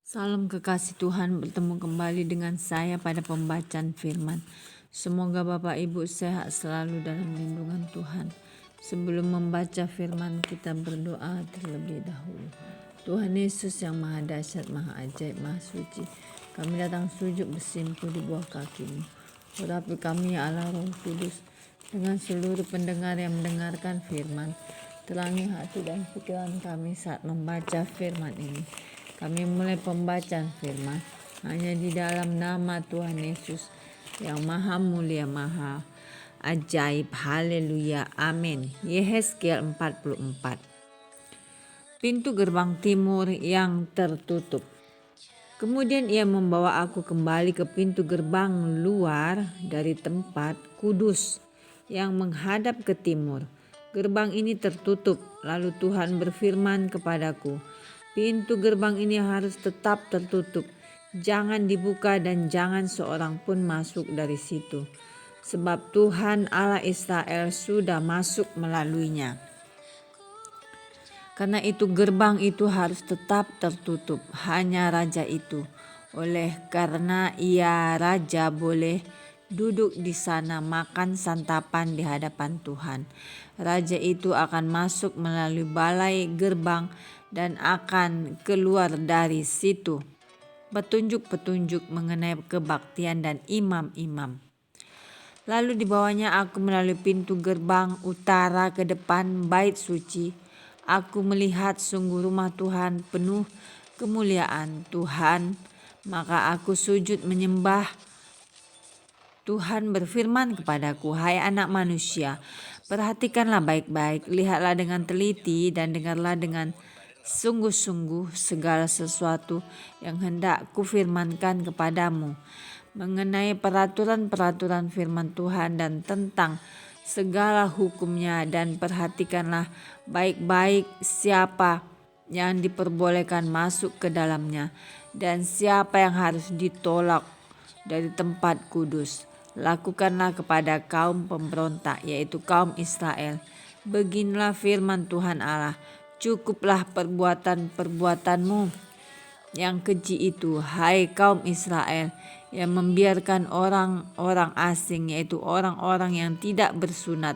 Salam kekasih Tuhan, bertemu kembali dengan saya pada pembacaan firman. Semoga Bapak Ibu sehat selalu dalam lindungan Tuhan. Sebelum membaca firman, kita berdoa terlebih dahulu. Tuhan Yesus yang maha dahsyat, maha ajaib, maha suci, kami datang sujud bersimpuh di bawah kaki-Mu. Urapi kami ya Allah Roh Kudus, dengan seluruh pendengar yang mendengarkan firman. Terangi hati dan pikiran kami saat membaca firman ini. Kami mulai pembacaan firman hanya di dalam nama Tuhan Yesus yang maha mulia, maha ajaib. Haleluya, amin. Yehezkiel 44. Pintu gerbang timur yang tertutup. Kemudian ia membawa aku kembali ke pintu gerbang luar dari tempat kudus yang menghadap ke timur. Gerbang ini tertutup, lalu Tuhan berfirman kepadaku, pintu gerbang ini harus tetap tertutup, jangan dibuka dan jangan seorang pun masuk dari situ. Sebab Tuhan Allah Israel sudah masuk melaluinya. Karena itu gerbang itu harus tetap tertutup, hanya raja itu. Oleh karena ia raja boleh duduk di sana makan santapan di hadapan Tuhan. Raja itu akan masuk melalui balai gerbang dan akan keluar dari situ. Petunjuk-petunjuk mengenai kebaktian dan imam-imam. Lalu dibawanya aku melalui pintu gerbang utara ke depan bait suci. Aku melihat sungguh rumah Tuhan penuh kemuliaan Tuhan, maka aku sujud menyembah. Tuhan berfirman kepadaku, hai anak manusia, perhatikanlah baik-baik, lihatlah dengan teliti dan dengarlah dengan sungguh-sungguh segala sesuatu yang hendak kufirmankan kepadamu mengenai peraturan-peraturan firman Tuhan dan tentang segala hukumnya, dan perhatikanlah baik-baik siapa yang diperbolehkan masuk ke dalamnya dan siapa yang harus ditolak dari tempat kudus. Lakukanlah kepada kaum pemberontak, yaitu kaum Israel. Beginilah firman Tuhan Allah, cukuplah perbuatan-perbuatanmu yang keji itu, hai kaum Israel, yang membiarkan orang-orang asing, yaitu orang-orang yang tidak bersunat,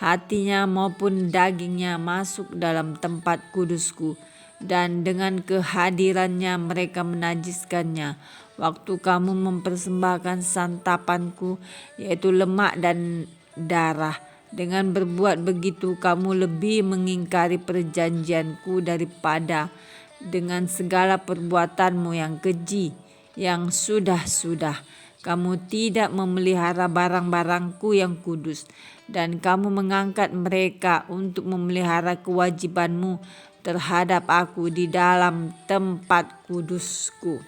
hatinya maupun dagingnya masuk dalam tempat kudusku, dan dengan kehadirannya mereka menajiskannya. Waktu kamu mempersembahkan santapanku, yaitu lemak dan darah, dengan berbuat begitu kamu lebih mengingkari perjanjianku daripada dengan segala perbuatanmu yang keji yang sudah-sudah. Kamu tidak memelihara barang-barangku yang kudus, dan kamu mengangkat mereka untuk memelihara kewajibanmu terhadap aku di dalam tempat kudusku.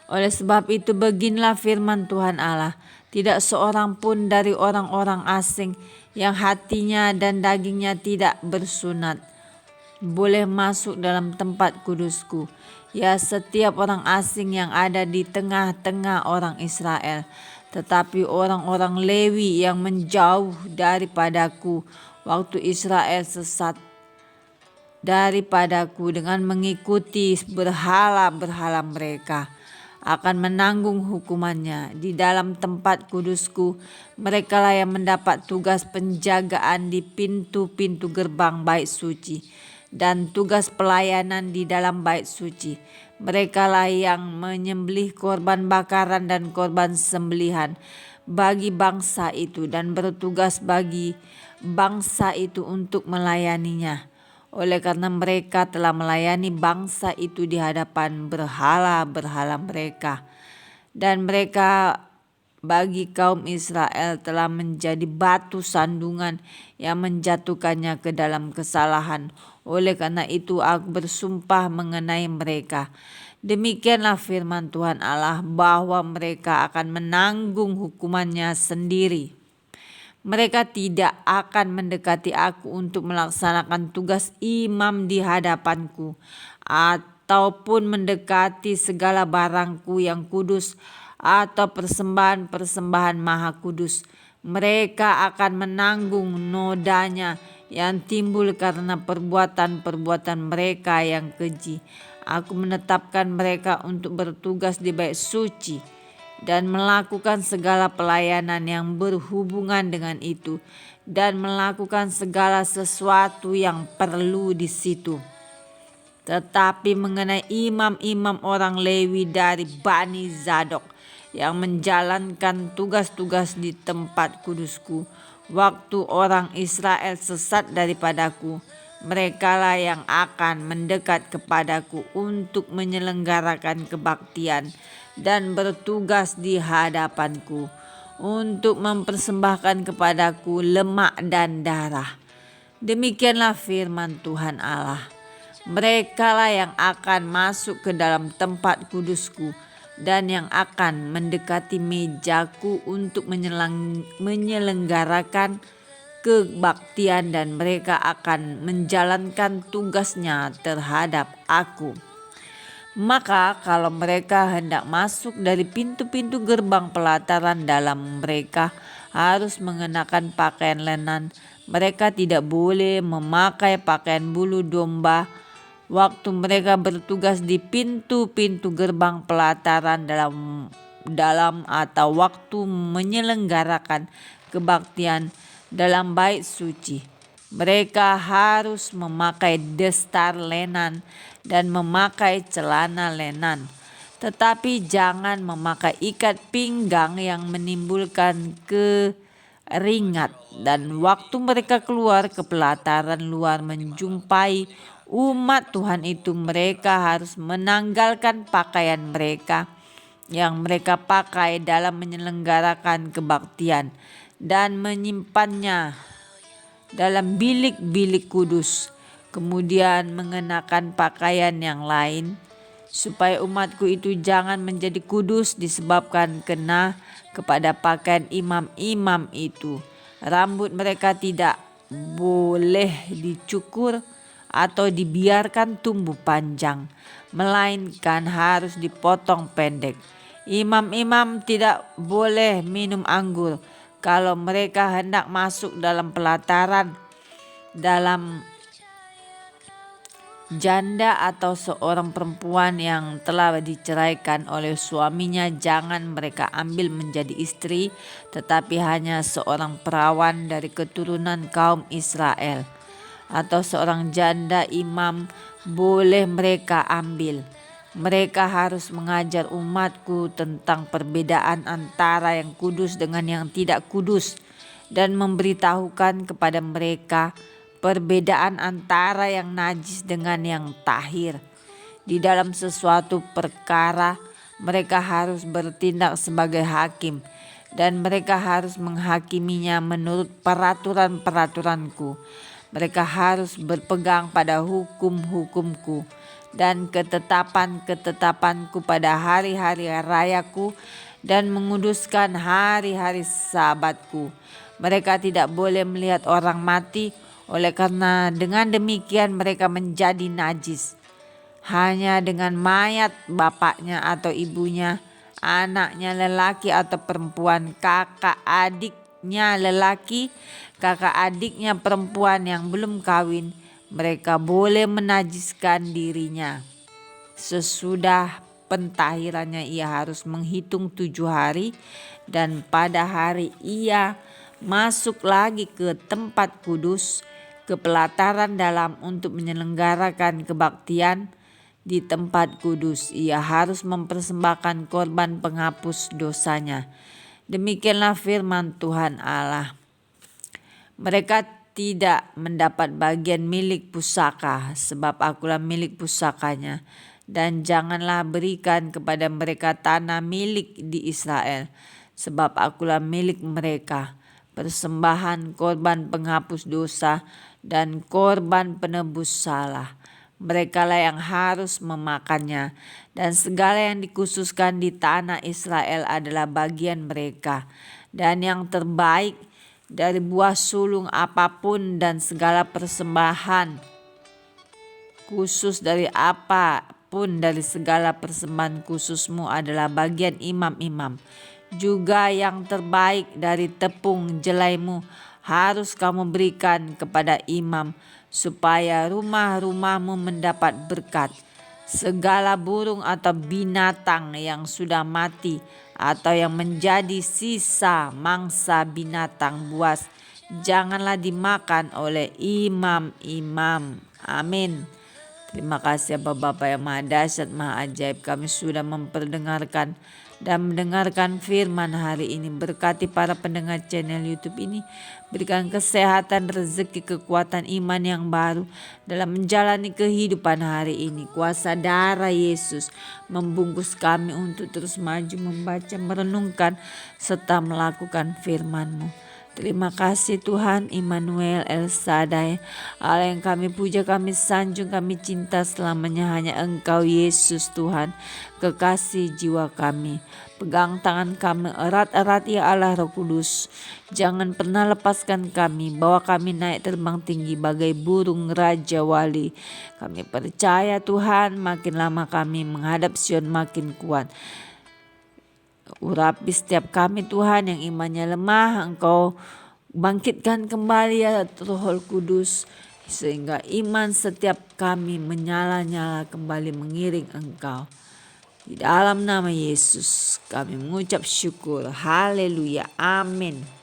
Oleh sebab itu beginilah firman Tuhan Allah, tidak seorang pun dari orang-orang asing yang hatinya dan dagingnya tidak bersunat boleh masuk dalam tempat kudusku. Ya, setiap orang asing yang ada di tengah-tengah orang Israel, tetapi orang-orang Lewi yang menjauh daripadaku waktu Israel sesat daripadaku dengan mengikuti berhala-berhala mereka, akan menanggung hukumannya di dalam tempat kudusku. Merekalah yang mendapat tugas penjagaan di pintu-pintu gerbang bait suci dan tugas pelayanan di dalam bait suci. Merekalah yang menyembelih korban bakaran dan korban sembelihan bagi bangsa itu dan bertugas bagi bangsa itu untuk melayaninya. Oleh karena mereka telah melayani bangsa itu di hadapan berhala-berhala mereka, dan mereka bagi kaum Israel telah menjadi batu sandungan yang menjatuhkannya ke dalam kesalahan. Oleh karena itu aku bersumpah mengenai mereka. Demikianlah firman Tuhan Allah, bahwa mereka akan menanggung hukumannya sendiri. Mereka tidak akan mendekati aku untuk melaksanakan tugas imam di hadapanku, ataupun mendekati segala barangku yang kudus atau persembahan-persembahan maha kudus. Mereka akan menanggung nodanya yang timbul karena perbuatan-perbuatan mereka yang keji. Aku menetapkan mereka untuk bertugas di bait suci dan melakukan segala pelayanan yang berhubungan dengan itu dan melakukan segala sesuatu yang perlu di situ. Tetapi mengenai imam-imam orang Lewi dari Bani Zadok yang menjalankan tugas-tugas di tempat kudusku, waktu orang Israel sesat daripadaku, merekalah yang akan mendekat kepadaku untuk menyelenggarakan kebaktian dan bertugas di hadapanku untuk mempersembahkan kepadaku lemak dan darah. Demikianlah firman Tuhan Allah. Merekalah yang akan masuk ke dalam tempat kudusku dan yang akan mendekati mejaku untuk menyelenggarakan kebaktian, dan mereka akan menjalankan tugasnya terhadap aku. Maka kalau mereka hendak masuk dari pintu-pintu gerbang pelataran dalam, mereka harus mengenakan pakaian lenan. Mereka tidak boleh memakai pakaian bulu domba waktu mereka bertugas di pintu-pintu gerbang pelataran dalam atau waktu menyelenggarakan kebaktian dalam bait suci. Mereka harus memakai destar lenan dan memakai celana lenan, tetapi jangan memakai ikat pinggang yang menimbulkan keringat. Dan waktu mereka keluar ke pelataran luar menjumpai umat Tuhan itu, mereka harus menanggalkan pakaian mereka yang mereka pakai dalam menyelenggarakan kebaktian dan menyimpannya dalam bilik-bilik kudus, kemudian mengenakan pakaian yang lain, supaya umatku itu jangan menjadi kudus disebabkan kena kepada pakaian imam-imam itu. Rambut mereka tidak boleh dicukur atau dibiarkan tumbuh panjang, melainkan harus dipotong pendek. Imam-imam tidak boleh minum anggur kalau mereka hendak masuk dalam pelataran. Dalam janda atau seorang perempuan yang telah diceraikan oleh suaminya jangan mereka ambil menjadi istri, tetapi hanya seorang perawan dari keturunan kaum Israel atau seorang janda imam boleh mereka ambil. Mereka harus mengajar umatku tentang perbedaan antara yang kudus dengan yang tidak kudus dan memberitahukan kepada mereka perbedaan antara yang najis dengan yang tahir. Di dalam sesuatu perkara mereka harus bertindak sebagai hakim dan mereka harus menghakiminya menurut peraturan-peraturanku. Mereka harus berpegang pada hukum-hukumku dan ketetapan-ketetapanku pada hari-hari rayaku dan menguduskan hari-hari sabatku. Mereka tidak boleh melihat orang mati, oleh karena dengan demikian mereka menjadi najis. Hanya dengan mayat bapaknya atau ibunya, anaknya lelaki atau perempuan, kakak adiknya lelaki, kakak adiknya perempuan yang belum kawin, mereka boleh menajiskan dirinya. Sesudah pentahirannya ia harus menghitung 7 hari, dan pada hari ia masuk lagi ke tempat kudus, ke pelataran dalam untuk menyelenggarakan kebaktian di tempat kudus. Ia harus mempersembahkan korban penghapus dosanya. Demikianlah firman Tuhan Allah. Mereka tidak mendapat bagian milik pusaka, sebab akulah milik pusakanya. Dan janganlah berikan kepada mereka tanah milik di Israel, sebab akulah milik mereka. Persembahan korban penghapus dosa dan korban penebus salah, merekalah yang harus memakannya. Dan segala yang dikhususkan di tanah Israel adalah bagian mereka. Dan yang terbaik dari buah sulung apapun dan segala persembahan khusus dari apapun dari segala persembahan khususmu adalah bagian imam-imam. Juga yang terbaik dari tepung jelaimu harus kamu berikan kepada imam, supaya rumah-rumahmu mendapat berkat. segala burung atau binatang yang sudah mati atau yang menjadi sisa mangsa binatang buas janganlah dimakan oleh imam-imam. Amin. Terima kasih Bapak yang Maha Dahsyat, Maha Ajaib. Kami sudah memperdengarkan dan mendengarkan firman hari ini. Berkati para pendengar channel YouTube ini. Berikan kesehatan, rezeki, kekuatan iman yang baru dalam menjalani kehidupan hari ini. Kuasa darah Yesus membungkus kami untuk terus maju, membaca, merenungkan, serta melakukan firman-Mu. Terima kasih Tuhan Immanuel El Shaddai, Allah yang kami puja, kami sanjung, kami cinta selamanya hanya Engkau Yesus Tuhan, kekasih jiwa kami. Pegang tangan kami erat-erat ya Allah Roh Kudus. Jangan pernah lepaskan kami, bawa kami naik terbang tinggi bagai burung Raja Wali. Kami percaya Tuhan, makin lama kami menghadap Sion makin kuat. Urapi setiap kami Tuhan yang imannya lemah, Engkau bangkitkan kembali ya Roh Kudus, sehingga iman setiap kami menyala-nyala kembali mengiring Engkau. Di dalam nama Yesus kami mengucap syukur. Haleluya. Amin.